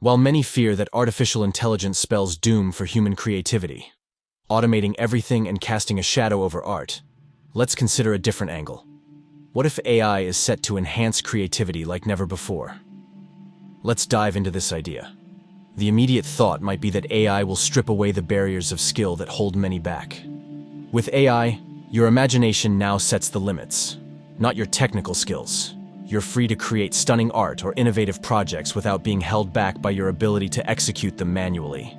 While many fear that artificial intelligence spells doom for human creativity, automating everything and casting a shadow over art, let's consider a different angle. What if AI is set to enhance creativity like never before? Let's dive into this idea. The immediate thought might be that AI will strip away the barriers of skill that hold many back. With AI, your imagination now sets the limits, not your technical skills. You're free to create stunning art or innovative projects without being held back by your ability to execute them manually.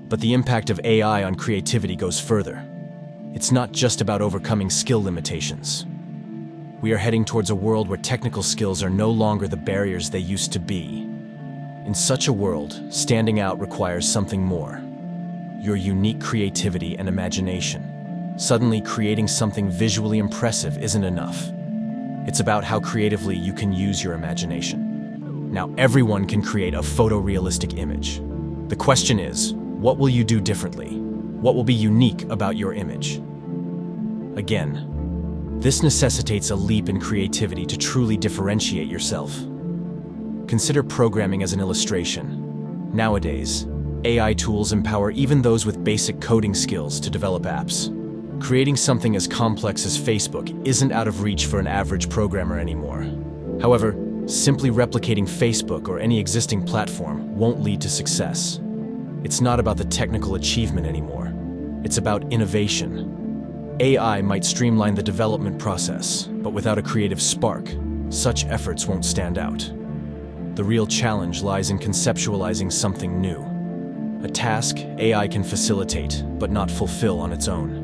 But the impact of AI on creativity goes further. It's not just about overcoming skill limitations. We are heading towards a world where technical skills are no longer the barriers they used to be. In such a world, standing out requires something more: your unique creativity and imagination. Suddenly, creating something visually impressive isn't enough. It's about how creatively you can use your imagination. Now, everyone can create a photorealistic image. The question is, what will you do differently? What will be unique about your image? Again, this necessitates a leap in creativity to truly differentiate yourself. Consider programming as an illustration. Nowadays, AI tools empower even those with basic coding skills to develop apps. Creating something as complex as Facebook isn't out of reach for an average programmer anymore. However, simply replicating Facebook or any existing platform won't lead to success. It's not about the technical achievement anymore. It's about innovation. AI might streamline the development process, but without a creative spark, such efforts won't stand out. The real challenge lies in conceptualizing something new. A task AI can facilitate, but not fulfill on its own.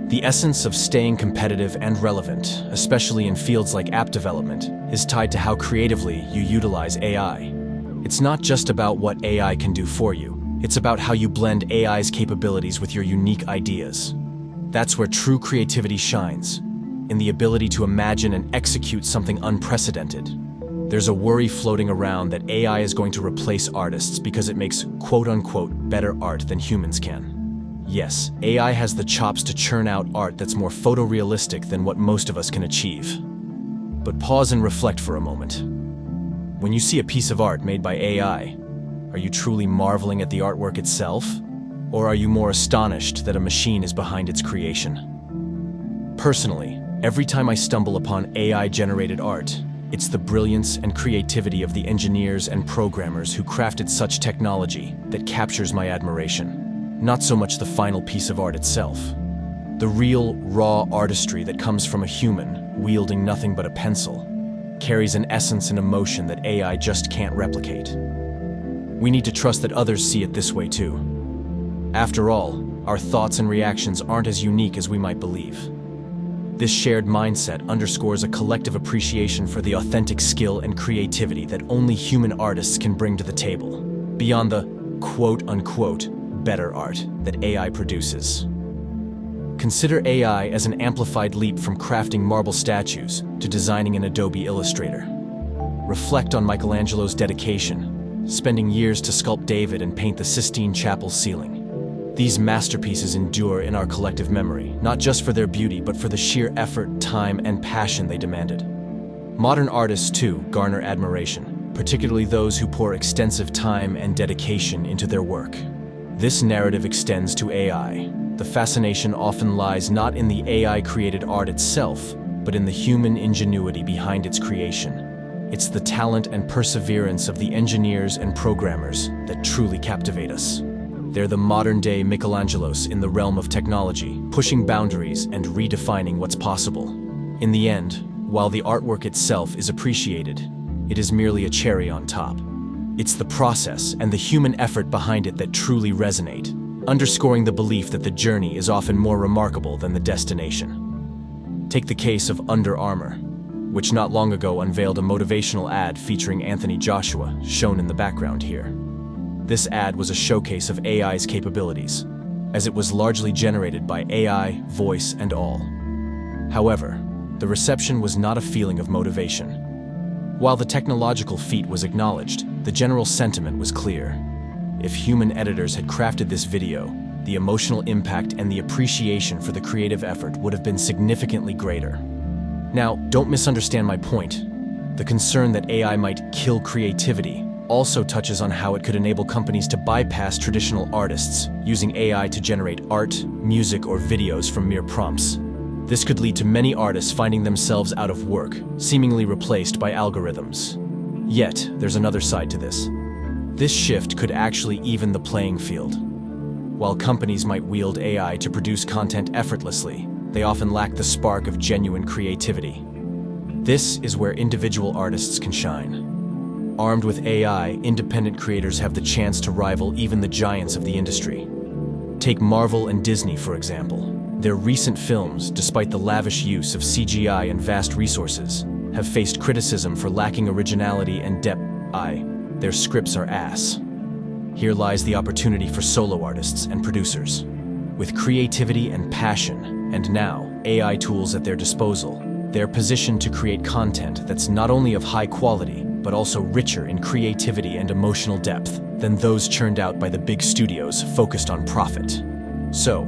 The essence of staying competitive and relevant, especially in fields like app development, is tied to how creatively you utilize AI. It's not just about what AI can do for you, it's about how you blend AI's capabilities with your unique ideas. That's where true creativity shines, in the ability to imagine and execute something unprecedented. There's a worry floating around that AI is going to replace artists because it makes quote-unquote better art than humans can. Yes, AI has the chops to churn out art that's more photorealistic than what most of us can achieve. But pause and reflect for a moment. When you see a piece of art made by AI, are you truly marveling at the artwork itself? Or are you more astonished that a machine is behind its creation? Personally, every time I stumble upon AI-generated art, it's the brilliance and creativity of the engineers and programmers who crafted such technology that captures my admiration. Not so much the final piece of art itself. The real, raw artistry that comes from a human, wielding nothing but a pencil, carries an essence and emotion that AI just can't replicate. We need to trust that others see it this way too. After all, our thoughts and reactions aren't as unique as we might believe. This shared mindset underscores a collective appreciation for the authentic skill and creativity that only human artists can bring to the table, beyond the quote-unquote better art that AI produces. Consider AI as an amplified leap from crafting marble statues to designing an Adobe Illustrator. Reflect on Michelangelo's dedication, spending years to sculpt David and paint the Sistine Chapel's ceiling. These masterpieces endure in our collective memory, not just for their beauty, but for the sheer effort, time, and passion they demanded. Modern artists, too, garner admiration, particularly those who pour extensive time and dedication into their work. This narrative extends to AI. The fascination often lies not in the AI-created art itself, but in the human ingenuity behind its creation. It's the talent and perseverance of the engineers and programmers that truly captivate us. They're the modern-day Michelangelos in the realm of technology, pushing boundaries and redefining what's possible. In the end, while the artwork itself is appreciated, it is merely a cherry on top. It's the process and the human effort behind it that truly resonate, underscoring the belief that the journey is often more remarkable than the destination. Take the case of Under Armour, which not long ago unveiled a motivational ad featuring Anthony Joshua, shown in the background here. This ad was a showcase of AI's capabilities, as it was largely generated by AI, voice, and all. However, the reception was not a feeling of motivation. While the technological feat was acknowledged, the general sentiment was clear. If human editors had crafted this video, the emotional impact and the appreciation for the creative effort would have been significantly greater. Now, don't misunderstand my point. The concern that AI might kill creativity also touches on how it could enable companies to bypass traditional artists, using AI to generate art, music, or videos from mere prompts. This could lead to many artists finding themselves out of work, seemingly replaced by algorithms. Yet, there's another side to this. This shift could actually even the playing field. While companies might wield AI to produce content effortlessly, they often lack the spark of genuine creativity. This is where individual artists can shine. Armed with AI, independent creators have the chance to rival even the giants of the industry. Take Marvel and Disney, for example. Their recent films, despite the lavish use of CGI and vast resources, have faced criticism for lacking originality and depth. Their scripts are ass. Here lies the opportunity for solo artists and producers. With creativity and passion, and now AI tools at their disposal, they're positioned to create content that's not only of high quality, but also richer in creativity and emotional depth than those churned out by the big studios focused on profit. So,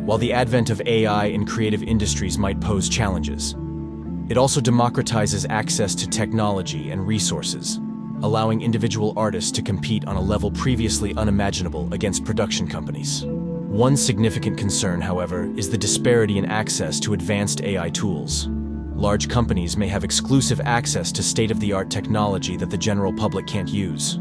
while the advent of AI in creative industries might pose challenges, it also democratizes access to technology and resources, allowing individual artists to compete on a level previously unimaginable against production companies. One significant concern, however, is the disparity in access to advanced AI tools. Large companies may have exclusive access to state-of-the-art technology that the general public can't use.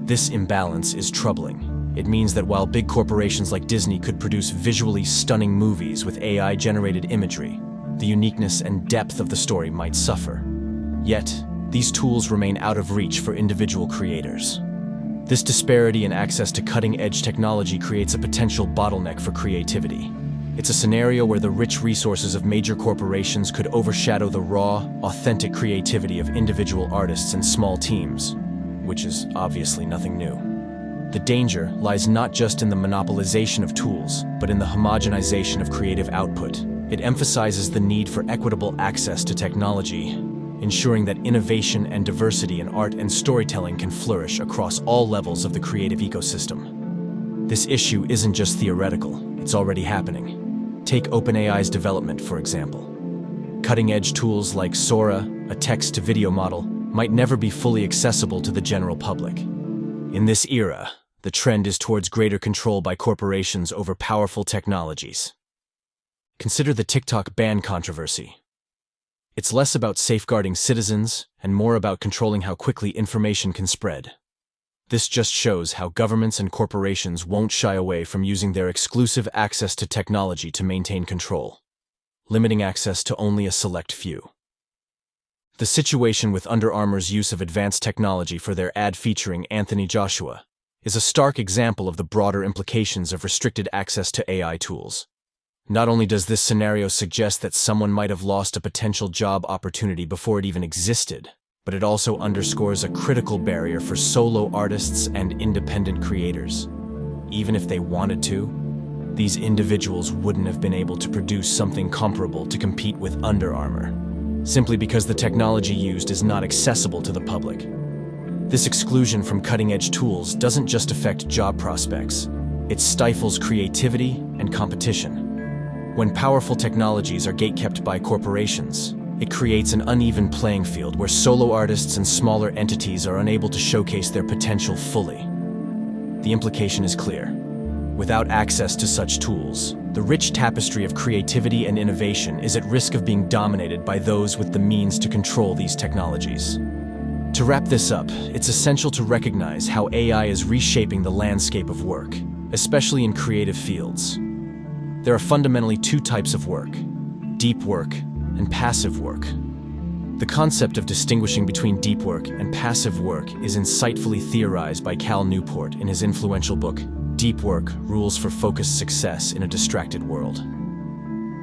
This imbalance is troubling. It means that while big corporations like Disney could produce visually stunning movies with AI-generated imagery, the uniqueness and depth of the story might suffer. Yet, these tools remain out of reach for individual creators. This disparity in access to cutting-edge technology creates a potential bottleneck for creativity. It's a scenario where the rich resources of major corporations could overshadow the raw, authentic creativity of individual artists and small teams, which is obviously nothing new. The danger lies not just in the monopolization of tools, but in the homogenization of creative output. It emphasizes the need for equitable access to technology, ensuring that innovation and diversity in art and storytelling can flourish across all levels of the creative ecosystem. This issue isn't just theoretical, it's already happening. Take OpenAI's development, for example. Cutting-edge tools like Sora, a text-to-video model, might never be fully accessible to the general public. In this era, the trend is towards greater control by corporations over powerful technologies. Consider the TikTok ban controversy. It's less about safeguarding citizens and more about controlling how quickly information can spread. This just shows how governments and corporations won't shy away from using their exclusive access to technology to maintain control, limiting access to only a select few. The situation with Under Armour's use of advanced technology for their ad featuring Anthony Joshua is a stark example of the broader implications of restricted access to AI tools. Not only does this scenario suggest that someone might have lost a potential job opportunity before it even existed, but it also underscores a critical barrier for solo artists and independent creators. Even if they wanted to, these individuals wouldn't have been able to produce something comparable to compete with Under Armour, simply because the technology used is not accessible to the public. This exclusion from cutting-edge tools doesn't just affect job prospects, it stifles creativity and competition. When powerful technologies are gatekept by corporations, it creates an uneven playing field where solo artists and smaller entities are unable to showcase their potential fully. The implication is clear. Without access to such tools, the rich tapestry of creativity and innovation is at risk of being dominated by those with the means to control these technologies. To wrap this up, it's essential to recognize how AI is reshaping the landscape of work, especially in creative fields. There are fundamentally two types of work: deep work and passive work. The concept of distinguishing between deep work and passive work is insightfully theorized by Cal Newport in his influential book, Deep Work: Rules for Focused Success in a Distracted World.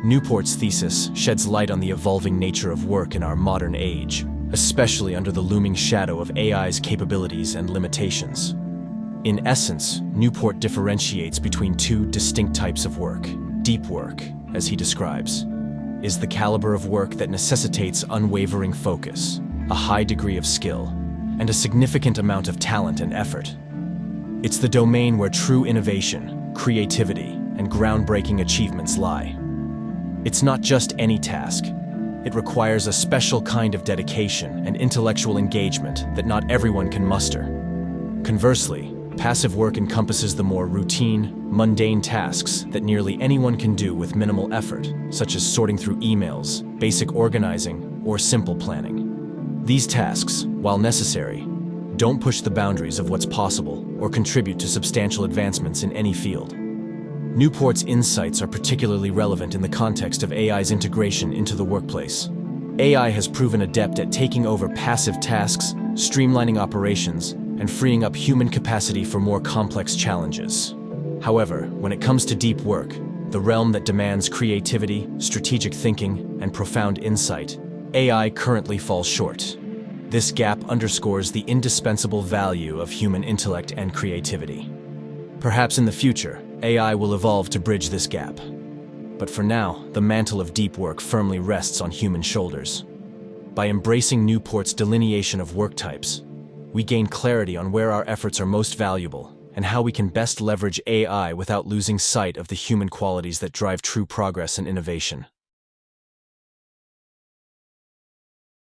Newport's thesis sheds light on the evolving nature of work in our modern age, especially under the looming shadow of AI's capabilities and limitations. In essence, Newport differentiates between two distinct types of work. Deep work, as he describes, is the caliber of work that necessitates unwavering focus, a high degree of skill, and a significant amount of talent and effort. It's the domain where true innovation, creativity, and groundbreaking achievements lie. It's not just any task. It requires a special kind of dedication and intellectual engagement that not everyone can muster. Conversely, passive work encompasses the more routine, mundane tasks that nearly anyone can do with minimal effort, such as sorting through emails, basic organizing, or simple planning. These tasks, while necessary, don't push the boundaries of what's possible or contribute to substantial advancements in any field. Newport's insights are particularly relevant in the context of AI's integration into the workplace. AI has proven adept at taking over passive tasks, streamlining operations, and freeing up human capacity for more complex challenges. However, when it comes to deep work, the realm that demands creativity, strategic thinking, and profound insight, AI currently falls short. This gap underscores the indispensable value of human intellect and creativity. Perhaps in the future, AI will evolve to bridge this gap. But for now, the mantle of deep work firmly rests on human shoulders. By embracing Newport's delineation of work types, we gain clarity on where our efforts are most valuable and how we can best leverage AI without losing sight of the human qualities that drive true progress and innovation.